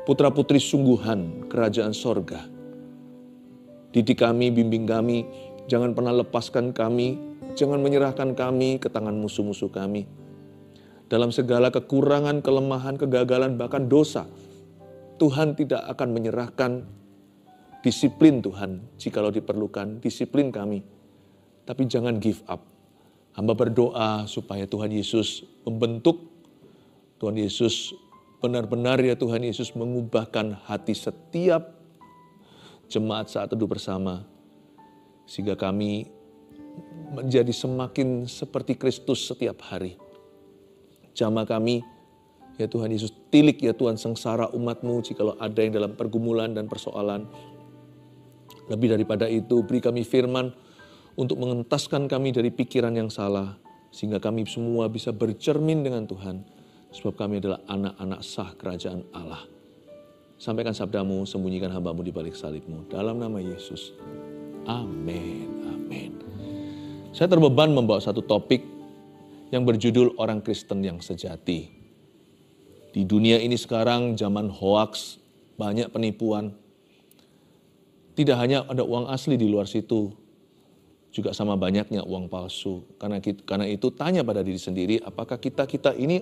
putra-putri sungguhan kerajaan sorga. Didik kami, bimbing kami, jangan pernah lepaskan kami, jangan menyerahkan kami ke tangan musuh-musuh kami. Dalam segala kekurangan, kelemahan, kegagalan, bahkan dosa, Tuhan tidak akan menyerahkan disiplin Tuhan, jikalau diperlukan disiplin kami. Tapi jangan give up. Hamba berdoa supaya Tuhan Yesus membentuk, Tuhan Yesus benar-benar ya Tuhan Yesus mengubahkan hati setiap jemaat saat teduh bersama. Sehingga kami menjadi semakin seperti Kristus setiap hari. Jamah kami, ya Tuhan Yesus, tilik ya Tuhan sengsara umat-Mu jikalau ada yang dalam pergumulan dan persoalan. Lebih daripada itu, beri kami firman untuk mengentaskan kami dari pikiran yang salah, sehingga kami semua bisa bercermin dengan Tuhan, sebab kami adalah anak-anak sah kerajaan Allah. Sampaikan sabda-Mu, sembunyikan hamba-Mu di balik salib-Mu. Dalam nama Yesus. Amin. Amin. Saya terbeban membawa satu topik yang berjudul orang Kristen yang sejati. Di dunia ini sekarang zaman hoaks, banyak penipuan. Tidak hanya ada uang asli di luar situ, juga sama banyaknya uang palsu. Karena itu tanya pada diri sendiri, apakah kita ini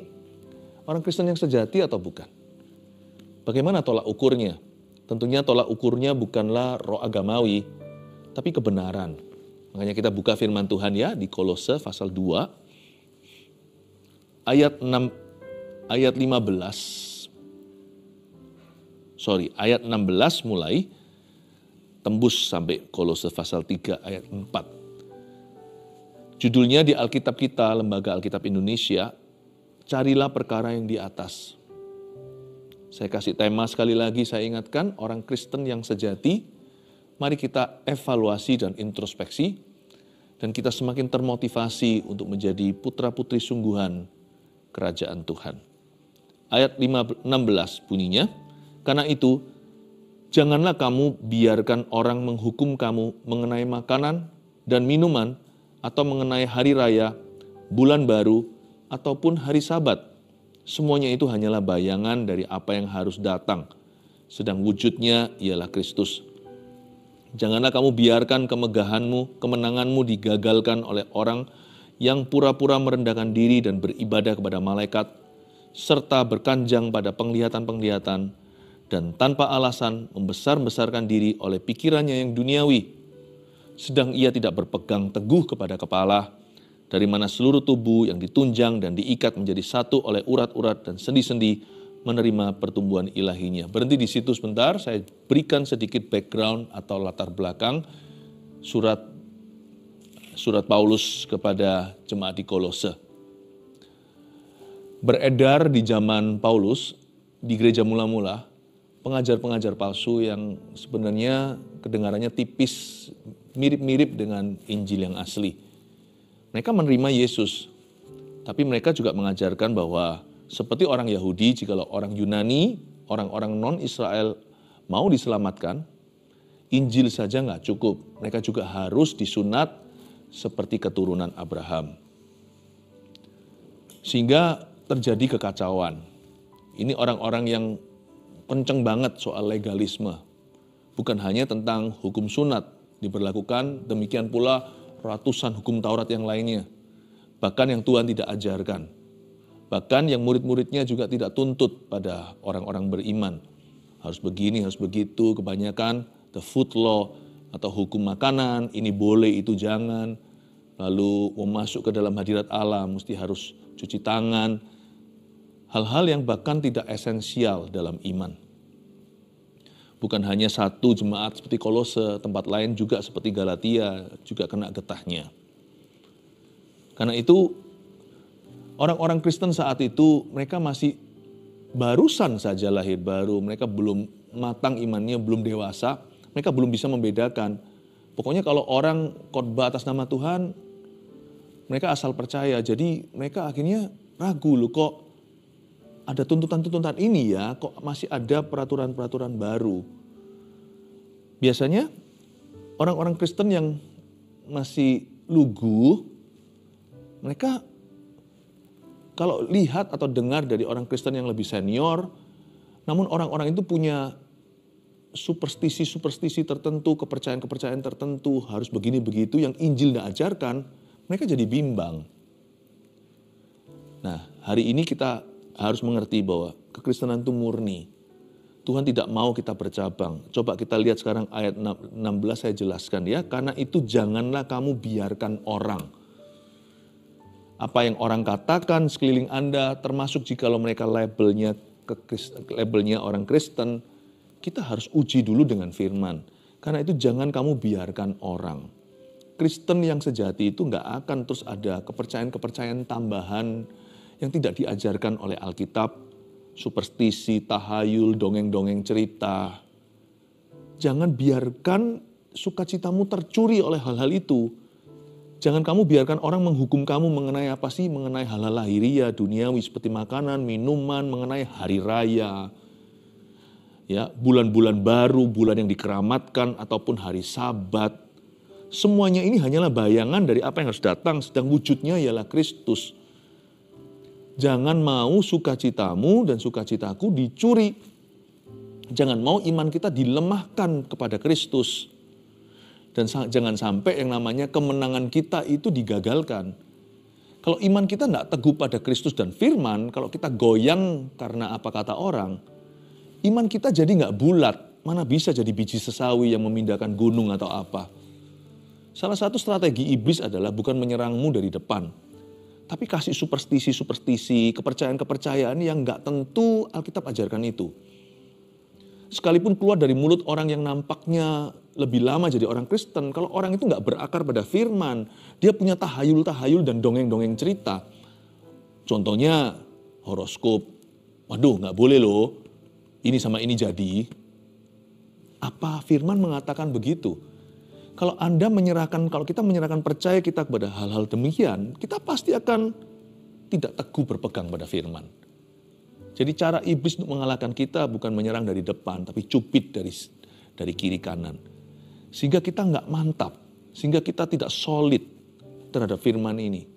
orang Kristen yang sejati atau bukan? Bagaimana tolak ukurnya? Tentunya tolak ukurnya bukanlah roh agamawi, tapi kebenaran. Makanya kita buka firman Tuhan ya di Kolose pasal 2 ayat 16 mulai tembus sampai Kolose pasal 3 ayat 4. Judulnya di Alkitab kita, Lembaga Alkitab Indonesia, carilah perkara yang di atas. Saya kasih tema sekali lagi, saya ingatkan, orang Kristen yang sejati. Mari kita evaluasi dan introspeksi, dan kita semakin termotivasi untuk menjadi putra-putri sungguhan kerajaan Tuhan. Ayat 16 bunyinya, karena itu, janganlah kamu biarkan orang menghukum kamu mengenai makanan dan minuman, atau mengenai hari raya, bulan baru, ataupun hari Sabat. Semuanya itu hanyalah bayangan dari apa yang harus datang, sedang wujudnya ialah Kristus. Janganlah kamu biarkan kemegahanmu, kemenanganmu digagalkan oleh orang yang pura-pura merendahkan diri dan beribadah kepada malaikat, serta berkanjang pada penglihatan-penglihatan, dan tanpa alasan membesar-besarkan diri oleh pikirannya yang duniawi, sedang ia tidak berpegang teguh kepada kepala, dari mana seluruh tubuh yang ditunjang dan diikat menjadi satu oleh urat-urat dan sendi-sendi menerima pertumbuhan ilahinya. Berhenti di situ sebentar, saya berikan sedikit background atau latar belakang surat Paulus kepada jemaat di Kolose. Beredar di zaman Paulus, di gereja mula-mula, pengajar-pengajar palsu yang sebenarnya kedengarannya tipis, mirip-mirip dengan Injil yang asli. Mereka menerima Yesus, tapi mereka juga mengajarkan bahwa seperti orang Yahudi, jikalau orang Yunani, orang-orang non-Israel mau diselamatkan, Injil saja nggak cukup. Mereka juga harus disunat seperti keturunan Abraham. Sehingga terjadi kekacauan. Ini orang-orang yang kenceng banget soal legalisme. Bukan hanya tentang hukum sunat diberlakukan, demikian pula ratusan hukum Taurat yang lainnya. Bahkan yang Tuhan tidak ajarkan. Bahkan yang murid-muridnya juga tidak tuntut pada orang-orang beriman. Harus begini, harus begitu, kebanyakan the food law atau hukum makanan, ini boleh, itu jangan. Lalu mau masuk ke dalam hadirat Allah, mesti harus cuci tangan. Hal-hal yang bahkan tidak esensial dalam iman. Bukan hanya satu jemaat seperti Kolose, tempat lain juga seperti Galatia juga kena getahnya. Karena itu orang-orang Kristen saat itu mereka masih barusan saja lahir baru, mereka belum matang imannya, belum dewasa, mereka belum bisa membedakan. Pokoknya kalau orang khotbah atas nama Tuhan, mereka asal percaya. Jadi mereka akhirnya ragu, loh kok ada tuntutan-tuntutan ini ya, kok masih ada peraturan-peraturan baru. Biasanya orang-orang Kristen yang masih lugu, mereka kalau lihat atau dengar dari orang Kristen yang lebih senior, Namun orang-orang itu punya superstisi-superstisi tertentu, kepercayaan-kepercayaan tertentu, harus begini begitu yang Injil tidak ajarkan, mereka jadi bimbang. Nah, hari ini kita harus mengerti bahwa kekristenan itu murni. Tuhan tidak mau kita bercabang. Coba kita lihat sekarang ayat 16 saya jelaskan ya. Karena itu janganlah kamu biarkan orang. Apa yang orang katakan sekeliling Anda, termasuk jikalau mereka labelnya orang Kristen, kita harus uji dulu dengan firman. Karena itu jangan kamu biarkan orang. Kristen yang sejati itu nggak akan terus ada kepercayaan-kepercayaan tambahan yang tidak diajarkan oleh Alkitab, superstisi, tahayul, dongeng-dongeng cerita. Jangan biarkan sukacitamu tercuri oleh hal-hal itu. Jangan kamu biarkan orang menghukum kamu mengenai apa sih? Mengenai hal-hal lahiriah, duniawi seperti makanan, minuman, mengenai hari raya. Ya, bulan-bulan baru, bulan yang dikeramatkan ataupun hari Sabat. Semuanya ini hanyalah bayangan dari apa yang harus datang, sedang wujudnya ialah Kristus. Jangan mau sukacitamu dan sukacitaku dicuri. Jangan mau iman kita dilemahkan kepada Kristus. Dan jangan sampai yang namanya kemenangan kita itu digagalkan. Kalau iman kita tidak teguh pada Kristus dan firman, kalau kita goyang karena apa kata orang, iman kita jadi nggak bulat. Mana bisa jadi biji sesawi yang memindahkan gunung atau apa. Salah satu strategi iblis adalah bukan menyerangmu dari depan, tapi kasih superstisi-superstisi, kepercayaan-kepercayaan yang nggak tentu Alkitab ajarkan itu. Sekalipun keluar dari mulut orang yang nampaknya lebih lama jadi orang Kristen, kalau orang itu nggak berakar pada firman, dia punya tahayul-tahayul dan dongeng-dongeng cerita. Contohnya horoskop. Waduh, nggak boleh loh, ini sama ini jadi. Apa firman mengatakan begitu? Kalau kita menyerahkan percaya kita kepada hal-hal demikian, kita pasti akan tidak teguh berpegang pada firman. Jadi cara iblis untuk mengalahkan kita bukan menyerang dari depan, tapi cubit dari kiri kanan. Sehingga kita nggak mantap, sehingga kita tidak solid terhadap firman ini.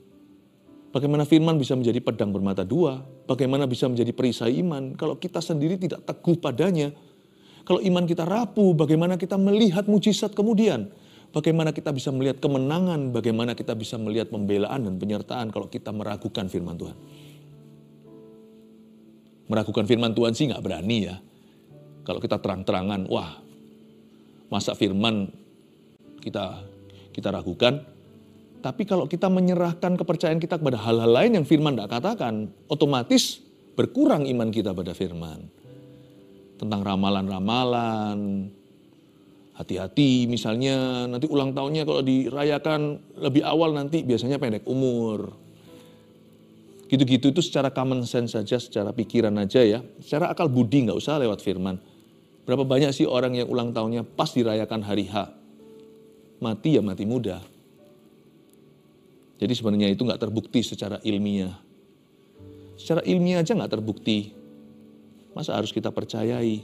Bagaimana firman bisa menjadi pedang bermata dua? Bagaimana bisa menjadi perisai iman kalau kita sendiri tidak teguh padanya? Kalau iman kita rapuh, bagaimana kita melihat mujizat kemudian? Bagaimana kita bisa melihat kemenangan, bagaimana kita bisa melihat pembelaan dan penyertaan kalau kita meragukan firman Tuhan. Meragukan firman Tuhan sih nggak berani ya. Kalau kita terang-terangan, wah masa firman kita ragukan. Tapi kalau kita menyerahkan kepercayaan kita kepada hal-hal lain yang firman tidak katakan, otomatis berkurang iman kita pada firman. Tentang ramalan-ramalan, hati-hati misalnya nanti ulang tahunnya kalau dirayakan lebih awal nanti biasanya pendek umur. Gitu-gitu itu secara common sense saja, secara pikiran aja ya. Secara akal budi nggak usah lewat firman. Berapa banyak sih orang yang ulang tahunnya pas dirayakan hari H. Mati ya mati muda. Jadi sebenarnya itu nggak terbukti secara ilmiah. Secara ilmiah aja nggak terbukti. Masa harus kita percayai?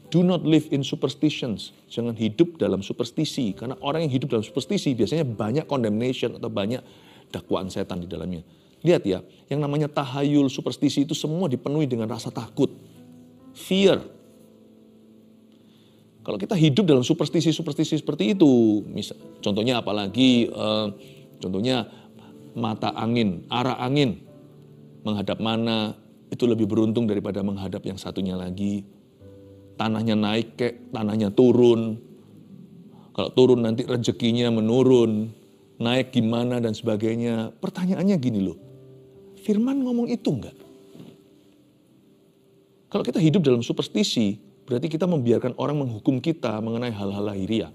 Do not live in superstitions. Jangan hidup dalam superstisi. Karena orang yang hidup dalam superstisi biasanya banyak condemnation atau banyak dakwaan setan di dalamnya. Lihat ya, yang namanya tahayul, superstisi itu semua dipenuhi dengan rasa takut. Fear. Kalau kita hidup dalam superstisi-superstisi seperti itu, contohnya apalagi, contohnya mata angin, arah angin. Menghadap mana, itu lebih beruntung daripada menghadap yang satunya lagi. Tanahnya naik tanahnya turun. Kalau turun nanti rezekinya menurun. Naik gimana dan sebagainya. Pertanyaannya gini loh. Firman ngomong itu enggak? Kalau kita hidup dalam superstisi, berarti kita membiarkan orang menghukum kita mengenai hal-hal lahiriah.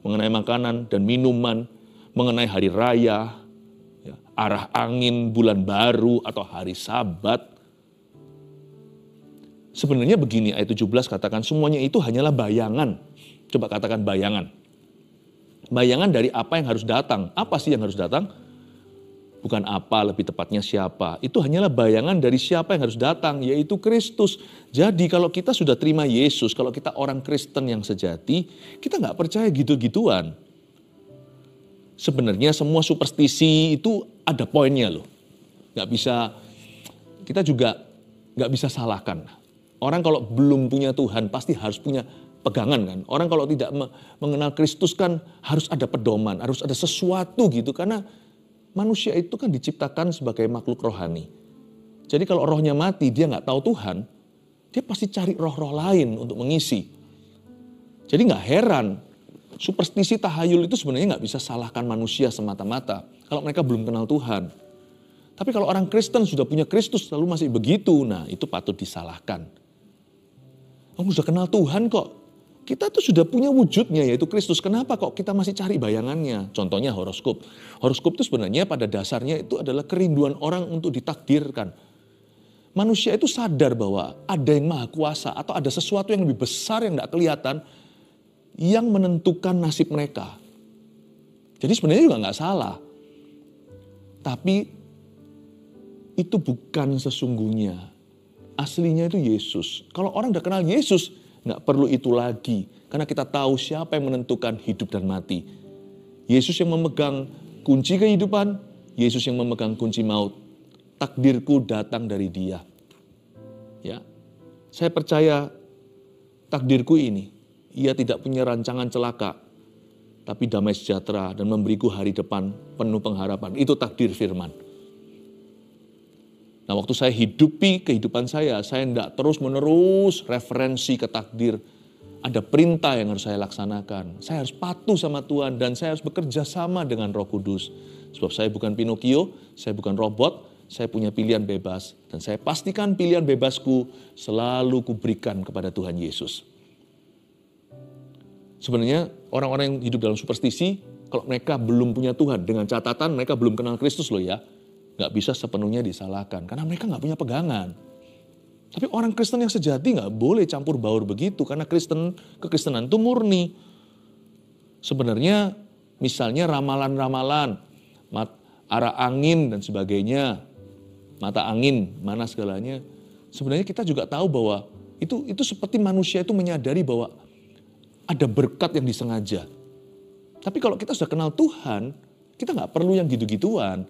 Mengenai makanan dan minuman. Mengenai hari raya. Ya, arah angin, bulan baru atau hari Sabat. Sebenarnya begini, ayat 17 katakan semuanya itu hanyalah bayangan. Coba katakan bayangan. Bayangan dari apa yang harus datang. Apa sih yang harus datang? Bukan apa, lebih tepatnya siapa. Itu hanyalah bayangan dari siapa yang harus datang, yaitu Kristus. Jadi kalau kita sudah terima Yesus, kalau kita orang Kristen yang sejati, kita nggak percaya gitu-gituan. Sebenarnya semua superstisi itu ada poinnya loh. Kita juga nggak bisa salahkan. Orang kalau belum punya Tuhan pasti harus punya pegangan kan. Orang kalau tidak mengenal Kristus kan harus ada pedoman, harus ada sesuatu gitu. Karena manusia itu kan diciptakan sebagai makhluk rohani. Jadi kalau rohnya mati, dia nggak tahu Tuhan, dia pasti cari roh-roh lain untuk mengisi. Jadi nggak heran, superstisi tahayul itu sebenarnya nggak bisa salahkan manusia semata-mata kalau mereka belum kenal Tuhan. Tapi kalau orang Kristen sudah punya Kristus lalu masih begitu, nah itu patut disalahkan. Kamu sudah kenal Tuhan kok. Kita tuh sudah punya wujudnya yaitu Kristus. Kenapa kok kita masih cari bayangannya? Contohnya horoskop. Horoskop itu sebenarnya pada dasarnya itu adalah kerinduan orang untuk ditakdirkan. Manusia itu sadar bahwa ada yang maha kuasa atau ada sesuatu yang lebih besar yang tidak kelihatan yang menentukan nasib mereka. Jadi sebenarnya juga nggak salah. Tapi itu bukan sesungguhnya. Aslinya itu Yesus. Kalau orang udah kenal Yesus, nggak perlu itu lagi. Karena kita tahu siapa yang menentukan hidup dan mati. Yesus yang memegang kunci kehidupan, Yesus yang memegang kunci maut. Takdirku datang dari Dia. Ya, saya percaya takdirku ini, Ia tidak punya rancangan celaka, tapi damai sejahtera dan memberiku hari depan penuh pengharapan. Itu takdir firman. Nah, waktu saya hidupi kehidupan saya tidak terus-menerus referensi ke takdir. Ada perintah yang harus saya laksanakan. Saya harus patuh sama Tuhan dan saya harus bekerja sama dengan Roh Kudus. Sebab saya bukan Pinocchio, saya bukan robot, saya punya pilihan bebas. Dan saya pastikan pilihan bebasku selalu kuberikan kepada Tuhan Yesus. Sebenarnya orang-orang yang hidup dalam superstisi, kalau mereka belum punya Tuhan, dengan catatan mereka belum kenal Kristus loh ya. Gak bisa sepenuhnya disalahkan, karena mereka gak punya pegangan. Tapi orang Kristen yang sejati gak boleh campur baur begitu, karena kekristenan itu murni. Sebenarnya misalnya ramalan-ramalan, arah angin dan sebagainya, mata angin, mana segalanya. Sebenarnya kita juga tahu bahwa itu seperti manusia itu menyadari bahwa ada berkat yang disengaja. Tapi kalau kita sudah kenal Tuhan, kita gak perlu yang gitu-gituan.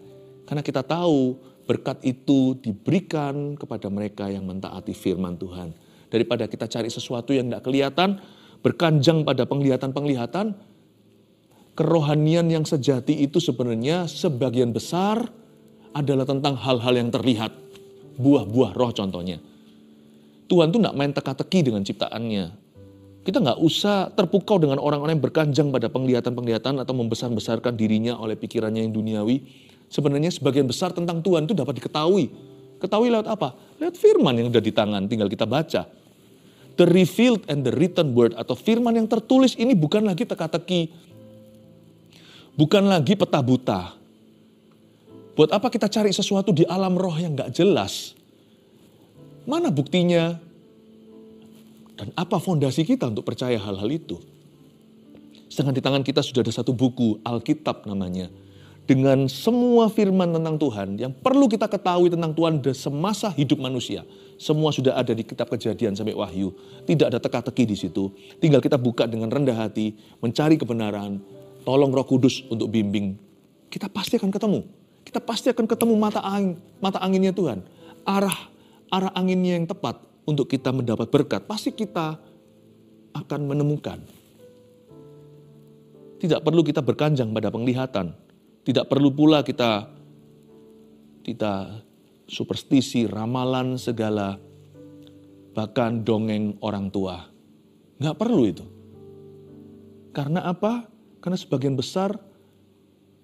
Karena kita tahu berkat itu diberikan kepada mereka yang mentaati firman Tuhan. Daripada kita cari sesuatu yang tidak kelihatan, berkanjang pada penglihatan-penglihatan, kerohanian yang sejati itu sebenarnya sebagian besar adalah tentang hal-hal yang terlihat. Buah-buah roh contohnya. Tuhan tuh tidak main teka-teki dengan ciptaannya. Kita nggak usah terpukau dengan orang-orang yang berkanjang pada penglihatan-penglihatan atau membesar-besarkan dirinya oleh pikirannya yang duniawi. Sebenarnya sebagian besar tentang Tuhan itu dapat diketahui. Ketahui lewat apa? Lewat firman yang ada di tangan, tinggal kita baca. The revealed and the written word atau firman yang tertulis ini bukan lagi teka-teki. Bukan lagi peta buta. Buat apa kita cari sesuatu di alam roh yang gak jelas? Mana buktinya? Dan apa fondasi kita untuk percaya hal-hal itu? Sedangkan di tangan kita sudah ada satu buku, Alkitab namanya. Dengan semua firman tentang Tuhan yang perlu kita ketahui tentang Tuhan semasa hidup manusia. Semua sudah ada di kitab Kejadian sampai Wahyu. Tidak ada teka-teki di situ. Tinggal kita buka dengan rendah hati, mencari kebenaran, tolong Roh Kudus untuk bimbing. Kita pasti akan ketemu. Kita pasti akan ketemu mata anginnya Tuhan. Arah anginnya yang tepat untuk kita mendapat berkat. Pasti kita akan menemukan. Tidak perlu kita berkanjang pada penglihatan. Tidak perlu pula kita superstisi, ramalan segala, bahkan dongeng orang tua. Nggak perlu itu. Karena apa? Karena sebagian besar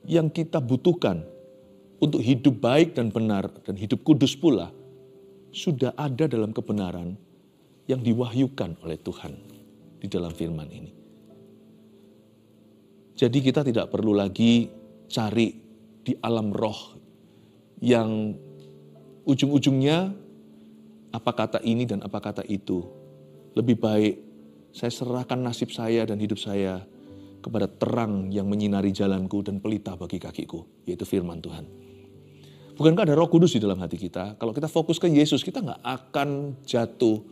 yang kita butuhkan untuk hidup baik dan benar dan hidup kudus pula sudah ada dalam kebenaran yang diwahyukan oleh Tuhan di dalam firman ini. Jadi kita tidak perlu lagi cari di alam roh yang ujung-ujungnya apa kata ini dan apa kata itu. Lebih baik saya serahkan nasib saya dan hidup saya kepada terang yang menyinari jalanku dan pelita bagi kakiku, yaitu firman Tuhan. Bukankah ada Roh Kudus di dalam hati kita? Kalau kita fokus ke Yesus, kita nggak akan jatuh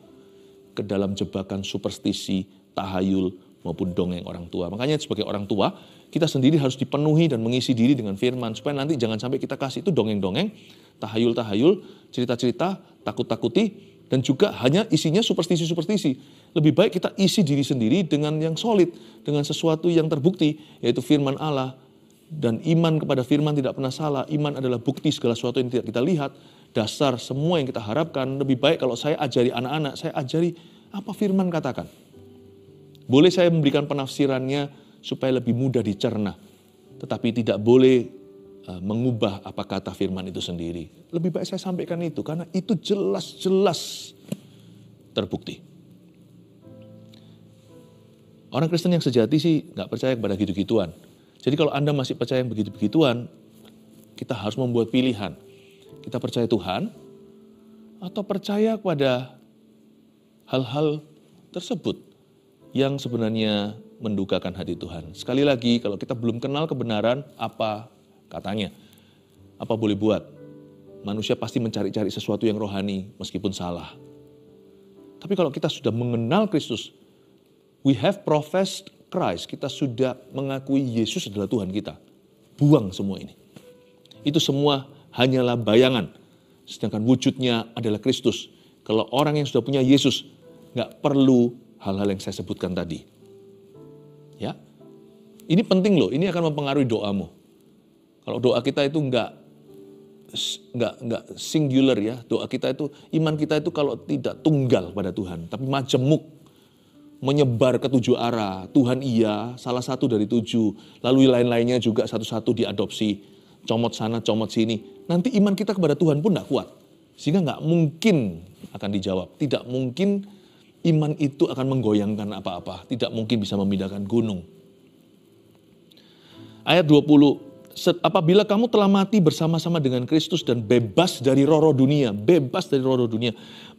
ke dalam jebakan superstisi, tahayul, maupun dongeng orang tua. Makanya sebagai orang tua, kita sendiri harus dipenuhi dan mengisi diri dengan firman. Supaya nanti jangan sampai kita kasih itu dongeng-dongeng, tahayul-tahayul, cerita-cerita, takut-takuti. Dan juga hanya isinya superstisi-superstisi. Lebih baik kita isi diri sendiri dengan yang solid, dengan sesuatu yang terbukti, yaitu firman Allah. Dan iman kepada firman tidak pernah salah. Iman adalah bukti segala sesuatu yang tidak kita lihat. Dasar semua yang kita harapkan. Lebih baik kalau saya ajari anak-anak, saya ajari apa firman katakan. Boleh saya memberikan penafsirannya supaya lebih mudah dicerna. Tetapi tidak boleh mengubah apa kata firman itu sendiri. Lebih baik saya sampaikan itu karena itu jelas-jelas terbukti. Orang Kristen yang sejati sih nggak percaya kepada gitu-gituan. Jadi kalau Anda masih percaya yang begitu-begituan, kita harus membuat pilihan. Kita percaya Tuhan atau percaya kepada hal-hal tersebut yang sebenarnya mendukakan hati Tuhan. Sekali lagi, kalau kita belum kenal kebenaran, apa katanya? Apa boleh buat? Manusia pasti mencari-cari sesuatu yang rohani meskipun salah. Tapi kalau kita sudah mengenal Kristus, we have professed Christ, kita sudah mengakui Yesus adalah Tuhan kita. Buang semua ini. Itu semua hanyalah bayangan. Sedangkan wujudnya adalah Kristus. Kalau orang yang sudah punya Yesus, nggak perlu hal-hal yang saya sebutkan tadi. Ya, ini penting loh, ini akan mempengaruhi doamu. Kalau doa kita itu nggak singular ya, doa kita itu, iman kita itu kalau tidak tunggal pada Tuhan, tapi majemuk, menyebar ke 7 arah. Tuhan iya, salah satu dari 7, lalu lain-lainnya juga satu-satu diadopsi, comot sana, comot sini. Nanti iman kita kepada Tuhan pun nggak kuat, sehingga nggak mungkin akan dijawab. Tidak mungkin iman itu akan menggoyangkan apa-apa, tidak mungkin bisa memindahkan gunung. Ayat 20, apabila kamu telah mati bersama-sama dengan Kristus dan bebas dari roh-roh dunia,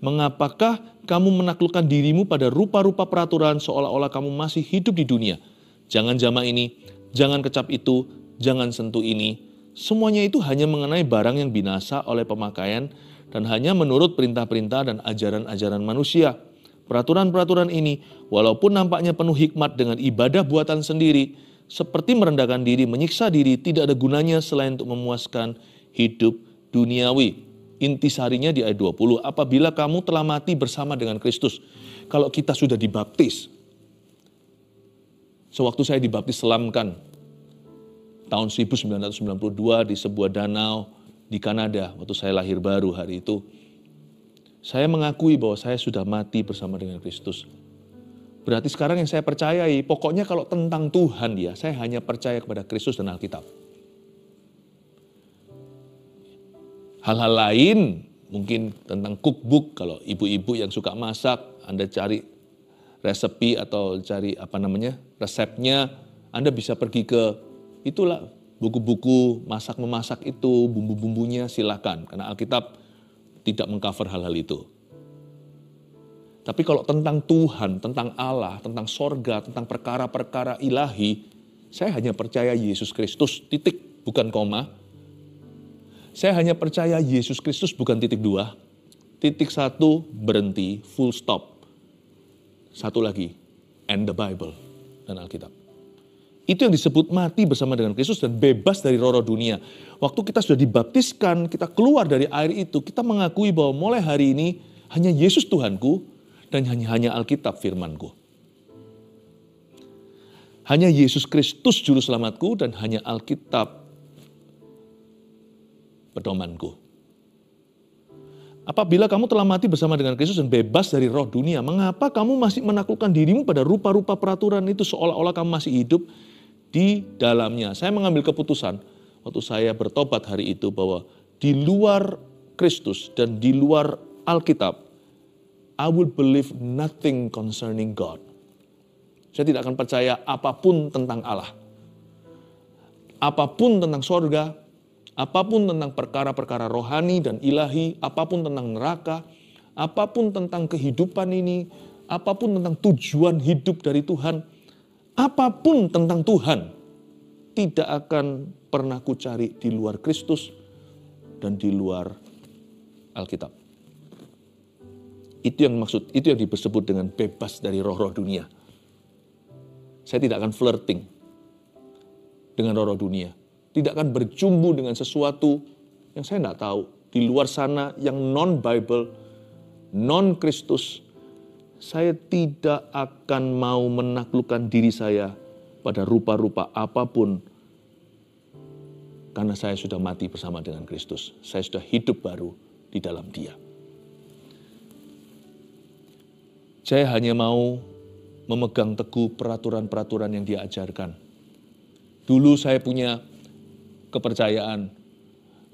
mengapakah kamu menaklukkan dirimu pada rupa-rupa peraturan seolah-olah kamu masih hidup di dunia? Jangan jama ini, jangan kecap itu, jangan sentuh ini. Semuanya itu hanya mengenai barang yang binasa oleh pemakaian dan hanya menurut perintah-perintah dan ajaran-ajaran manusia. Peraturan-peraturan ini, walaupun nampaknya penuh hikmat dengan ibadah buatan sendiri, seperti merendahkan diri, menyiksa diri, tidak ada gunanya selain untuk memuaskan hidup duniawi. Intisarinya di ayat 20, apabila kamu telah mati bersama dengan Kristus. Kalau kita sudah dibaptis, sewaktu saya dibaptis selamkan, tahun 1992 di sebuah danau di Kanada, waktu saya lahir baru hari itu, saya mengakui bahwa saya sudah mati bersama dengan Kristus. Berarti sekarang yang saya percayai, pokoknya kalau tentang Tuhan ya, saya hanya percaya kepada Kristus dan Alkitab. Hal-hal lain, mungkin tentang cookbook, kalau ibu-ibu yang suka masak, Anda cari resepi atau cari resepnya, Anda bisa pergi ke itulah buku-buku masak-memasak itu, bumbu-bumbunya silakan, karena Alkitab tidak mengcover hal-hal itu. Tapi kalau tentang Tuhan, tentang Allah, tentang sorga, tentang perkara-perkara ilahi, saya hanya percaya Yesus Kristus, titik, bukan koma. Saya hanya percaya Yesus Kristus, bukan titik 2. Titik 1, berhenti, full stop. Satu lagi, and the Bible, dan Alkitab. Itu yang disebut mati bersama dengan Kristus dan bebas dari roh-roh dunia. Waktu kita sudah dibaptiskan, kita keluar dari air itu, kita mengakui bahwa mulai hari ini, hanya Yesus Tuhanku, dan hanya Alkitab firman-Ku. Hanya Yesus Kristus juru selamatku dan hanya Alkitab pedomanku. Apabila kamu telah mati bersama dengan Kristus dan bebas dari roh dunia, mengapa kamu masih menaklukkan dirimu pada rupa-rupa peraturan itu seolah-olah kamu masih hidup di dalamnya? Saya mengambil keputusan waktu saya bertobat hari itu bahwa di luar Kristus dan di luar Alkitab, I will believe nothing concerning God. Saya tidak akan percaya apapun tentang Allah. Apapun tentang sorga, apapun tentang perkara-perkara rohani dan ilahi, apapun tentang neraka, apapun tentang kehidupan ini, apapun tentang tujuan hidup dari Tuhan, apapun tentang Tuhan, tidak akan pernah ku cari di luar Kristus dan di luar Alkitab. Itu yang disebut dengan bebas dari roh-roh dunia. Saya tidak akan flirting dengan roh-roh dunia. Tidak akan berjumbu dengan sesuatu yang saya tidak tahu. Di luar sana yang non-Bible, non-Kristus, saya tidak akan mau menaklukkan diri saya pada rupa-rupa apapun. Karena saya sudah mati bersama dengan Kristus. Saya sudah hidup baru di dalam Dia. Saya hanya mau memegang teguh peraturan-peraturan yang Dia ajarkan. Dulu saya punya kepercayaan.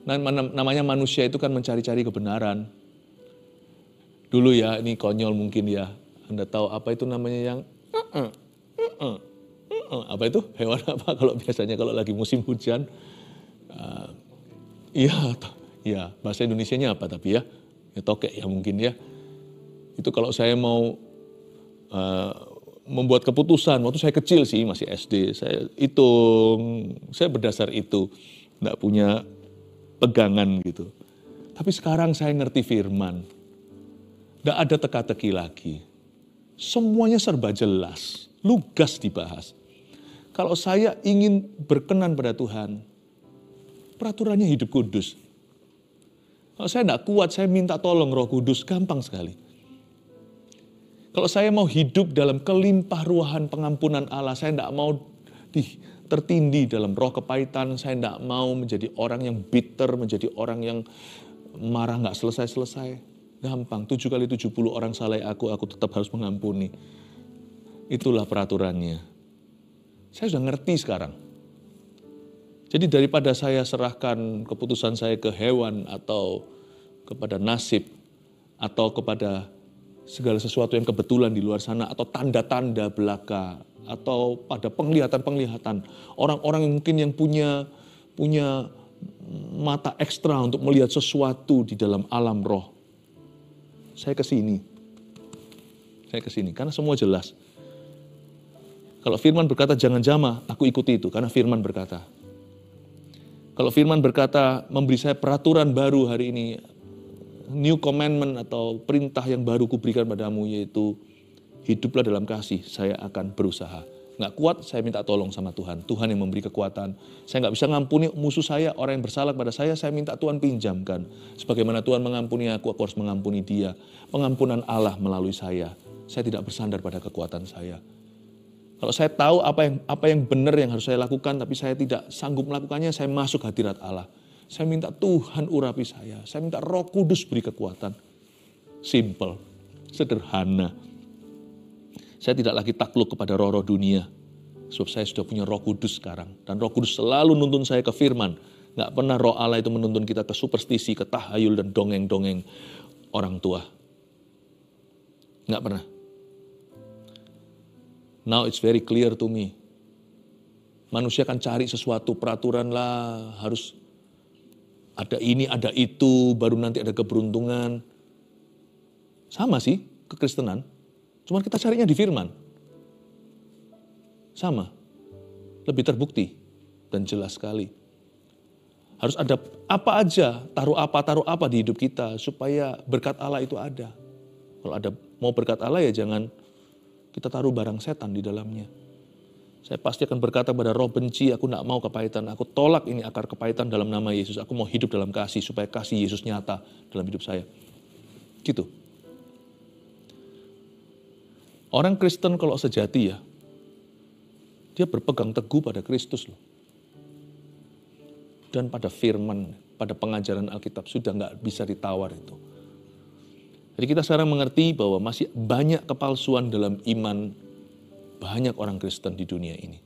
Namanya manusia itu kan mencari-cari kebenaran. Dulu ya, ini konyol mungkin ya. Anda tahu apa itu namanya yang apa itu? Hewan apa kalau biasanya kalau lagi musim hujan? Iya, bahasa Indonesianya apa tapi ya? Ya tokek ya mungkin ya. Itu kalau saya mau membuat keputusan, waktu saya kecil sih, masih SD, saya hitung, saya berdasar itu, enggak punya pegangan gitu. Tapi sekarang saya ngerti firman. Enggak ada teka-teki lagi. Semuanya serba jelas, lugas dibahas. Kalau saya ingin berkenan pada Tuhan, peraturannya hidup kudus. Kalau saya enggak kuat, saya minta tolong Roh Kudus, gampang sekali. Kalau saya mau hidup dalam kelimpah ruahan pengampunan Allah, saya enggak mau tertindih dalam roh kepahitan, saya enggak mau menjadi orang yang bitter, menjadi orang yang marah enggak selesai-selesai. Gampang, 7 kali 70 orang salah aku tetap harus mengampuni. Itulah peraturannya. Saya sudah ngerti sekarang. Jadi daripada saya serahkan keputusan saya ke hewan atau kepada nasib atau kepada segala sesuatu yang kebetulan di luar sana atau tanda-tanda belaka atau pada penglihatan-penglihatan orang-orang yang mungkin yang punya mata ekstra untuk melihat sesuatu di dalam alam roh. Saya ke sini karena semua jelas. Kalau firman berkata jangan jamah, aku ikuti itu karena firman berkata. Kalau firman berkata memberi saya peraturan baru hari ini, new commandment atau perintah yang baru kuberikan padamu yaitu hiduplah dalam kasih, saya akan berusaha. Nggak kuat, saya minta tolong sama Tuhan. Tuhan yang memberi kekuatan. Saya nggak bisa ngampuni musuh saya, orang yang bersalah pada saya minta Tuhan pinjamkan. Sebagaimana Tuhan mengampuni aku harus mengampuni dia. Pengampunan Allah melalui saya tidak bersandar pada kekuatan saya. Kalau saya tahu apa yang benar yang harus saya lakukan, tapi saya tidak sanggup melakukannya, saya masuk hadirat Allah. Saya minta Tuhan urapi saya minta Roh Kudus beri kekuatan. Simple, sederhana. Saya tidak lagi takluk kepada roh-roh dunia. Sebab saya sudah punya Roh Kudus sekarang. Dan Roh Kudus selalu nuntun saya ke firman. Nggak pernah Roh Allah itu menuntun kita ke superstisi, ke tahayul dan dongeng-dongeng orang tua. Nggak pernah. Now it's very clear to me. Manusia akan cari sesuatu, peraturan lah, harus ada ini, ada itu, baru nanti ada keberuntungan. Sama sih, kekristenan. Cuma kita carinya di firman. Sama. Lebih terbukti dan jelas sekali. Harus ada apa aja, taruh apa di hidup kita supaya berkat Allah itu ada. Kalau ada mau berkat Allah ya jangan kita taruh barang setan di dalamnya. Saya pasti akan berkata pada roh benci, aku tidak mau kepahitan. Aku tolak ini akar kepahitan dalam nama Yesus. Aku mau hidup dalam kasih supaya kasih Yesus nyata dalam hidup saya. Gitu. Orang Kristen kalau sejati ya, dia berpegang teguh pada Kristus loh. Dan pada firman, pada pengajaran Alkitab sudah nggak bisa ditawar itu. Jadi kita sekarang mengerti bahwa masih banyak kepalsuan dalam iman banyak orang Kristen di dunia ini.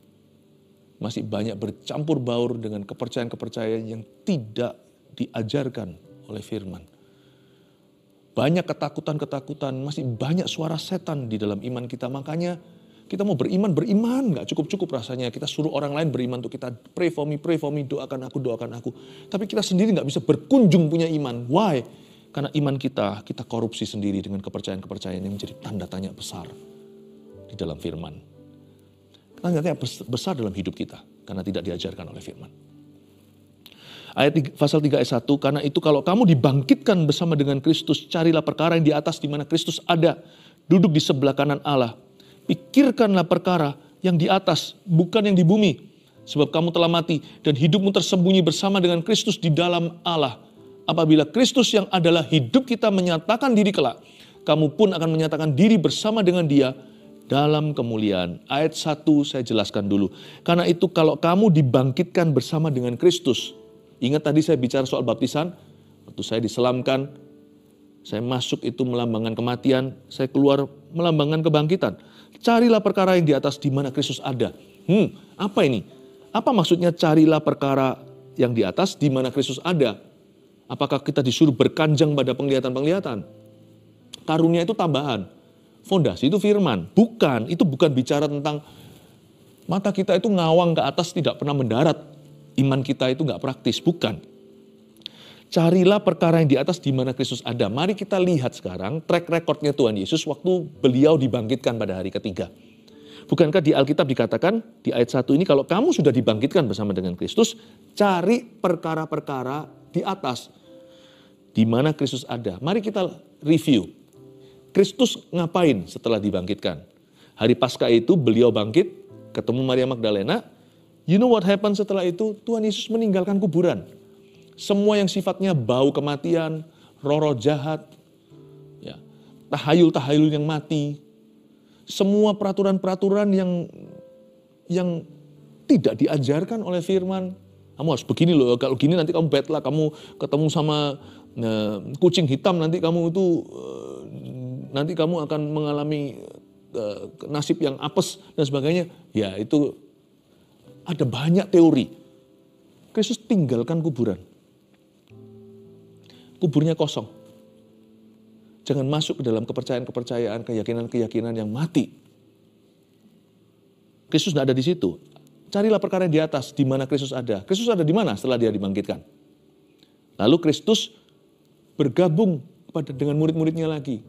Masih banyak bercampur baur dengan kepercayaan-kepercayaan yang tidak diajarkan oleh firman. Banyak ketakutan-ketakutan, masih banyak suara setan di dalam iman kita. Makanya kita mau beriman, nggak cukup-cukup rasanya. Kita suruh orang lain beriman untuk kita, pray for me, doakan aku. Tapi kita sendiri nggak bisa berkunjung punya iman. Why? Karena iman kita korupsi sendiri dengan kepercayaan-kepercayaan yang menjadi tanda tanya besar di dalam firman. Tanda tanya besar dalam hidup kita, karena tidak diajarkan oleh firman. Pasal 3 ayat 1, karena itu kalau kamu dibangkitkan bersama dengan Kristus, carilah perkara yang di atas di mana Kristus ada, duduk di sebelah kanan Allah. Pikirkanlah perkara yang di atas, bukan yang di bumi. Sebab kamu telah mati dan hidupmu tersembunyi bersama dengan Kristus di dalam Allah. Apabila Kristus yang adalah hidup kita menyatakan diri kelak, kamu pun akan menyatakan diri bersama dengan dia dalam kemuliaan. Ayat 1 saya jelaskan dulu. Karena itu kalau kamu dibangkitkan bersama dengan Kristus. Ingat tadi saya bicara soal baptisan. Waktu saya diselamkan, saya masuk itu melambangkan kematian, saya keluar melambangkan kebangkitan. Carilah perkara yang di atas di mana Kristus ada. Apa ini? Apa maksudnya carilah perkara yang di atas di mana Kristus ada? Apakah kita disuruh berkanjang pada penglihatan-penglihatan? Karunia itu tambahan. Fondasi itu firman. Bukan, itu bukan bicara tentang mata kita itu ngawang ke atas tidak pernah mendarat. Iman kita itu gak praktis, bukan. Carilah perkara yang di atas di mana Kristus ada. Mari kita lihat sekarang track recordnya Tuhan Yesus waktu beliau dibangkitkan pada hari ketiga. Bukankah di Alkitab dikatakan di ayat 1 ini kalau kamu sudah dibangkitkan bersama dengan Kristus, cari perkara-perkara di atas di mana Kristus ada. Mari kita review. Kristus ngapain setelah dibangkitkan? Hari Paskah itu beliau bangkit, ketemu Maria Magdalena. You know what happened setelah itu? Tuhan Yesus meninggalkan kuburan. Semua yang sifatnya bau kematian, roh-roh jahat, ya, tahayul-tahayul yang mati, semua peraturan-peraturan yang tidak diajarkan oleh firman. Kamu harus begini loh, kalau gini nanti kamu bad luck, kamu ketemu sama kucing hitam, nanti kamu akan mengalami nasib yang apes dan sebagainya. Ya itu ada banyak teori. Kristus tinggalkan kuburan. Kuburnya kosong. Jangan masuk ke dalam kepercayaan-kepercayaan, keyakinan-keyakinan yang mati. Kristus tidak ada di situ. Carilah perkara yang di atas, di mana Kristus ada. Kristus ada di mana setelah dia dibangkitkan? Lalu Kristus bergabung dengan murid-muridnya lagi.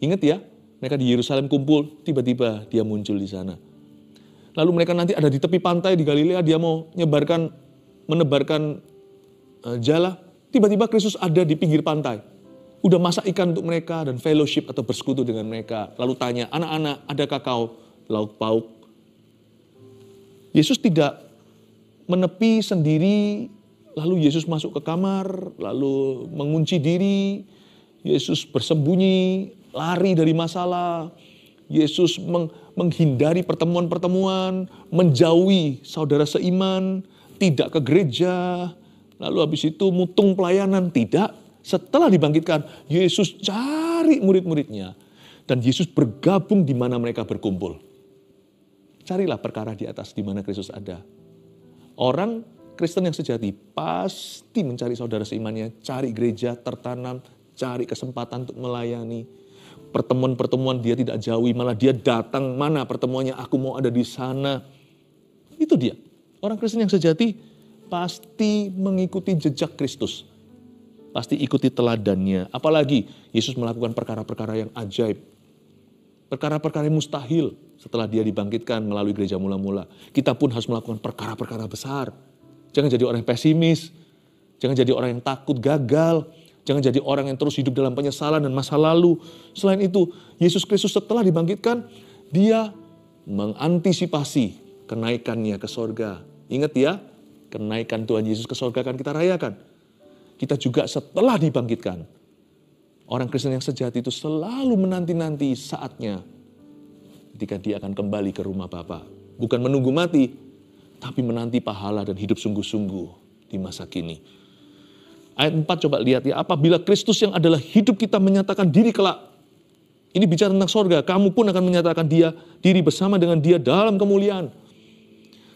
Ingat ya, mereka di Yerusalem kumpul, tiba-tiba dia muncul di sana. Lalu mereka nanti ada di tepi pantai di Galilea, dia mau menebarkan jala. Tiba-tiba Kristus ada di pinggir pantai. Udah masak ikan untuk mereka dan fellowship atau bersekutu dengan mereka. Lalu tanya, anak-anak, adakah kau lauk pauk? Yesus tidak menepi sendiri, lalu Yesus masuk ke kamar, lalu mengunci diri. Yesus bersembunyi, lari dari masalah. Yesus menghindari pertemuan-pertemuan, menjauhi saudara seiman, tidak ke gereja. Lalu habis itu mutung pelayanan, tidak. Setelah dibangkitkan, Yesus cari murid-muridnya. Dan Yesus bergabung di mana mereka berkumpul. Carilah perkara di atas di mana Kristus ada. Orang Kristen yang sejati pasti mencari saudara seimannya, cari gereja, tertanam, cari kesempatan untuk melayani. Pertemuan-pertemuan dia tidak jauhi, malah dia datang, mana pertemuannya, aku mau ada di sana. Itu dia. Orang Kristen yang sejati pasti mengikuti jejak Kristus. Pasti ikuti teladannya. Apalagi Yesus melakukan perkara-perkara yang ajaib. Perkara-perkara yang mustahil setelah dia dibangkitkan melalui gereja mula-mula. Kita pun harus melakukan perkara-perkara besar. Jangan jadi orang yang pesimis. Jangan jadi orang yang takut gagal. Jangan jadi orang yang terus hidup dalam penyesalan dan masa lalu. Selain itu, Yesus Kristus setelah dibangkitkan, dia mengantisipasi kenaikannya ke sorga. Ingat ya, kenaikan Tuhan Yesus ke sorga akan kita rayakan. Kita juga setelah dibangkitkan, orang Kristen yang sejati itu selalu menanti-nanti saatnya ketika dia akan kembali ke rumah Bapa. Bukan menunggu mati, tapi menanti pahala dan hidup sungguh-sungguh di masa kini. Ayat 4 coba lihat ya, apabila Kristus yang adalah hidup kita menyatakan diri kelak. Ini bicara tentang sorga, kamu pun akan menyatakan diri bersama dengan dia dalam kemuliaan.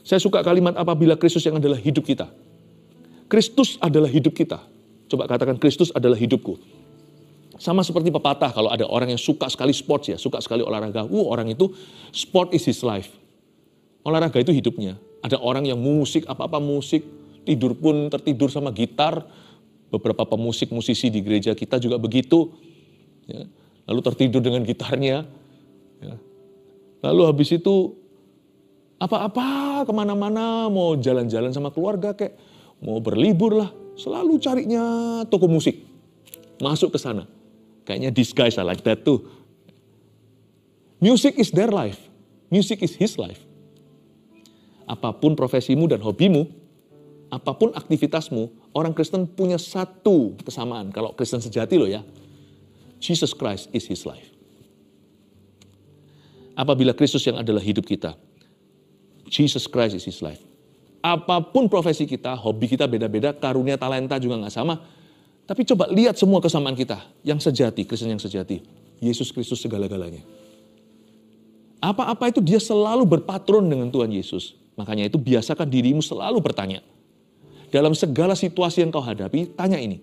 Saya suka kalimat apabila Kristus yang adalah hidup kita. Kristus adalah hidup kita. Coba katakan Kristus adalah hidupku. Sama seperti pepatah kalau ada orang yang suka sekali sports ya, suka sekali olahraga. Orang itu sport is his life. Olahraga itu hidupnya. Ada orang yang musik, apa-apa musik, tidur pun tertidur sama gitar. Beberapa musisi di gereja kita juga begitu. Ya. Lalu tertidur dengan gitarnya. Ya. Lalu habis itu apa-apa kemana-mana, mau jalan-jalan sama keluarga kayak mau berlibur lah, selalu carinya toko musik. Masuk ke sana. Kayaknya these guys are like that too. Music is their life. Music is his life. Apapun profesimu dan hobimu, apapun aktivitasmu, orang Kristen punya satu kesamaan. Kalau Kristen sejati loh ya. Jesus Christ is his life. Apabila Kristus yang adalah hidup kita, Jesus Christ is his life. Apapun profesi kita, hobi kita beda-beda, karunia talenta juga nggak sama. Tapi coba lihat semua kesamaan kita. Yang sejati, Kristen yang sejati. Yesus Kristus segala-galanya. Apa-apa itu dia selalu berpatron dengan Tuhan Yesus. Makanya itu biasakan dirimu selalu bertanya. Dalam segala situasi yang kau hadapi, tanya ini.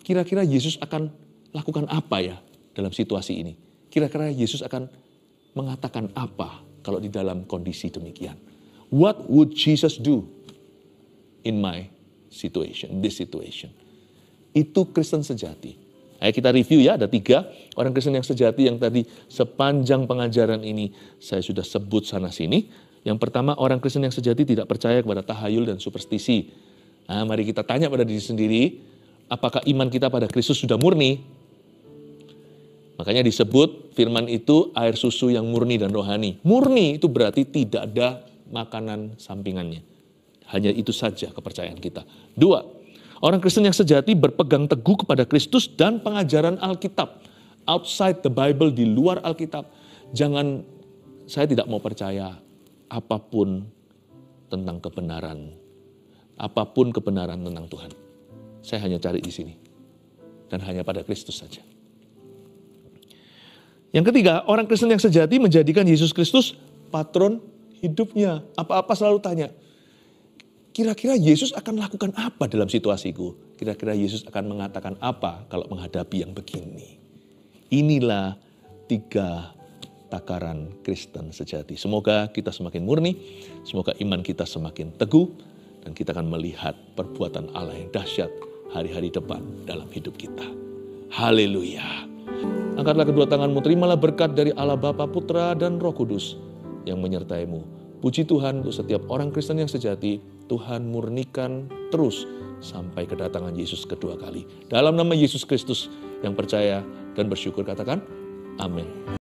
Kira-kira Yesus akan lakukan apa ya dalam situasi ini? Kira-kira Yesus akan mengatakan apa kalau di dalam kondisi demikian? What would Jesus do in my situation, this situation? Itu Kristen sejati. Ayo kita review ya, ada 3 orang Kristen yang sejati yang tadi sepanjang pengajaran ini saya sudah sebut sana sini. Yang pertama, orang Kristen yang sejati tidak percaya kepada tahayul dan superstisi. Nah, mari kita tanya pada diri sendiri, apakah iman kita pada Kristus sudah murni? Makanya disebut firman itu air susu yang murni dan rohani. Murni itu berarti tidak ada makanan sampingannya. Hanya itu saja kepercayaan kita. 2, orang Kristen yang sejati berpegang teguh kepada Kristus dan pengajaran Alkitab. Outside the Bible, di luar Alkitab. Saya tidak mau percaya apapun tentang kebenaran. Apapun kebenaran tentang Tuhan. Saya hanya cari di sini. Dan hanya pada Kristus saja. Yang ketiga, orang Kristen yang sejati menjadikan Yesus Kristus patron hidupnya. Apa-apa selalu tanya, kira-kira Yesus akan lakukan apa dalam situasiku? Kira-kira Yesus akan mengatakan apa kalau menghadapi yang begini? Inilah 3 takaran Kristen sejati. Semoga kita semakin murni, semoga iman kita semakin teguh, dan kita akan melihat perbuatan Allah yang dahsyat hari-hari depan dalam hidup kita. Haleluya. Angkatlah kedua tanganmu, terimalah berkat dari Allah Bapa, Putra, dan Roh Kudus yang menyertaimu. Puji Tuhan untuk setiap orang Kristen yang sejati, Tuhan murnikan terus sampai kedatangan Yesus kedua kali. Dalam nama Yesus Kristus yang percaya dan bersyukur katakan, amin.